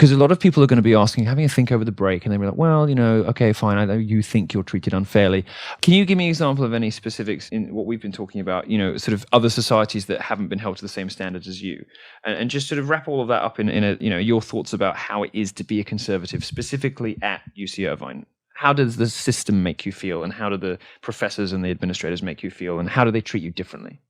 because a lot of people are going to be asking, having a think over the break, and they're like, well, okay, fine, I know you think you're treated unfairly. Can you give me an example of any specifics in what we've been talking about, sort of other societies that haven't been held to the same standards as you? And just sort of wrap all of that up in your thoughts about how it is to be a conservative, specifically at UC Irvine. How does the system make you feel, and how do the professors and the administrators make you feel, and how do they treat you differently?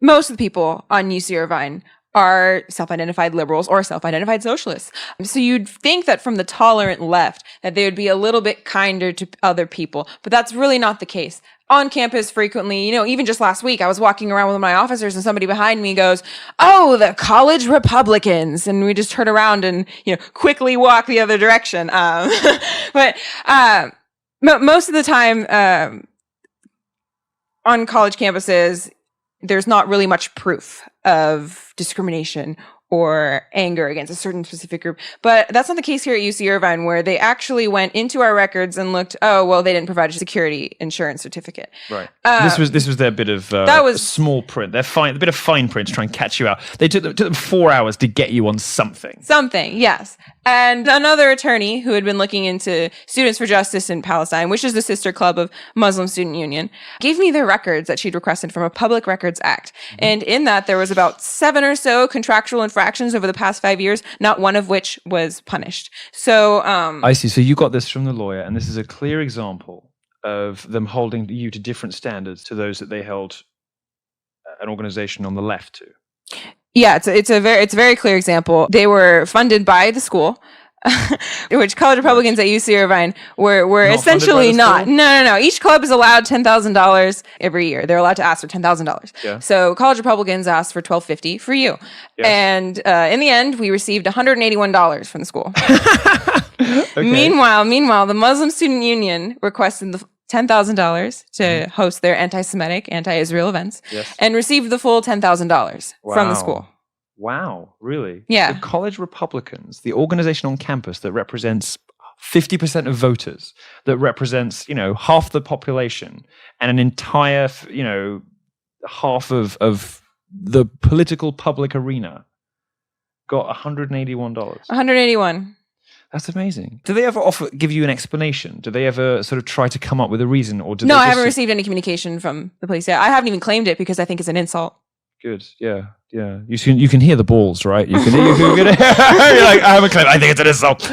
Most of the people on UC Irvine are self-identified liberals or self-identified socialists. So you'd think that from the tolerant left that they would be a little bit kinder to other people, but that's really not the case. On campus frequently, even just last week, I was walking around with my officers and somebody behind me goes, "Oh, the college Republicans." And we just turn around and, quickly walk the other direction. But most of the time on college campuses, there's not really much proof of discrimination or anger against a certain specific group. But that's not the case here at UC Irvine, where they actually went into our records and looked, oh, well, they didn't provide a security insurance certificate. Right. This was their bit of small print. Their a bit of fine print to try and catch you out. They took them 4 hours to get you on something. Something, yes. And another attorney who had been looking into Students for Justice in Palestine, which is the sister club of Muslim Student Union, gave me their records that she'd requested from a Public Records Act. Mm-hmm. And in that, there was about 7 or so contractual infractions over the past 5 years, not one of which was punished. So I see. So you got this from the lawyer, and this is a clear example of them holding you to different standards to those that they held an organization on the left to. Yeah, it's a very clear example. They were funded by the school, which college Republicans at UC Irvine were essentially not. No. Each club is allowed $10,000 every year. They're allowed to ask for $10,000. Yeah. So college Republicans asked for $1,250 for you. Yes. And in the end, we received $181 from the school. Okay. Meanwhile, the Muslim Student Union requested the $10,000 to host their anti-Semitic, anti-Israel events, and received the full $10,000 from the school. Wow, really? Yeah. The college Republicans, the organization on campus that represents 50% of voters, that represents, half the population, and an entire, half of the political public arena, got $181. $181. That's amazing. Do they ever give you an explanation? Do they ever sort of try to come up with a reason, or No, I haven't received any communication from the police yet. I haven't even claimed it because I think it's an insult. Good. Yeah. You can hear the balls, right? You can hear. You're like, I haven't claimed. I think it's an insult.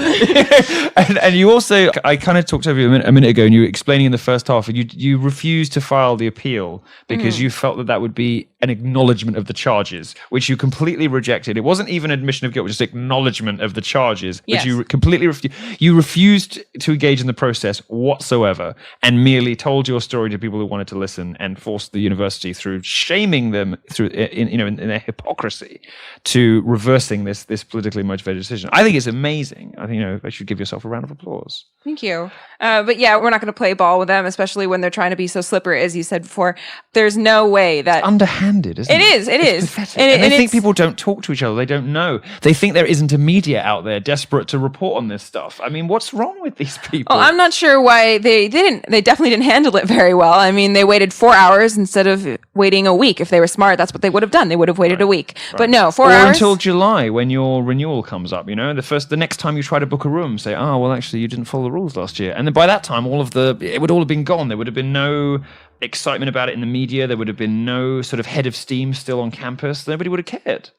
and you also, I kind of talked over you a minute ago, and you were explaining in the first half, you refused to file the appeal because you felt that would be an acknowledgement of the charges, which you completely rejected. It wasn't even admission of guilt; it was just acknowledgement of the charges, which you completely refused. You refused to engage in the process whatsoever, and merely told your story to people who wanted to listen, and forced the university through shaming them through in their hypocrisy to reversing this politically motivated decision. I think it's amazing. I think I should give yourself a round of applause. Thank you. But yeah, we're not going to play ball with them, especially when they're trying to be so slippery, as you said before. There's no way that it's underhanded, isn't it? It is. Pathetic. And I think people don't talk to each other. They don't know. They think there isn't a media out there desperate to report on this stuff. I mean, what's wrong with these people? Well, I'm not sure why they didn't. They definitely didn't handle it very well. I mean, they waited 4 hours instead of waiting a week. If they were smart, that's what they would have done. They would have waited a week. Right. But no, 4 hours. Or until July, when your renewal comes up. The next time you try to book a room, say, oh, well, actually, you didn't follow the rules last year. And then by that time, it would all have been gone. There would have been no excitement about it in the media. There would have been no sort of head of steam still on campus. Nobody would have cared.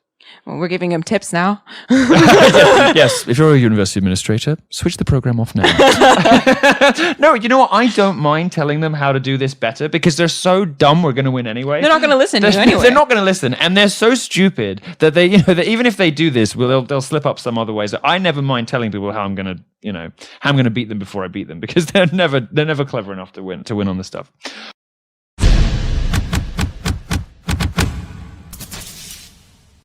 Well, we're giving them tips now. Yes, if you're a university administrator, switch the program off now. No, you know what? I don't mind telling them how to do this better because they're so dumb. We're going to win anyway. They're not going to listen to you anyway. They're not going to listen, and they're so stupid that they, that even if they do this, they'll slip up some other ways. I never mind telling people how I'm going to beat them before I beat them because they're never clever enough to win on this stuff.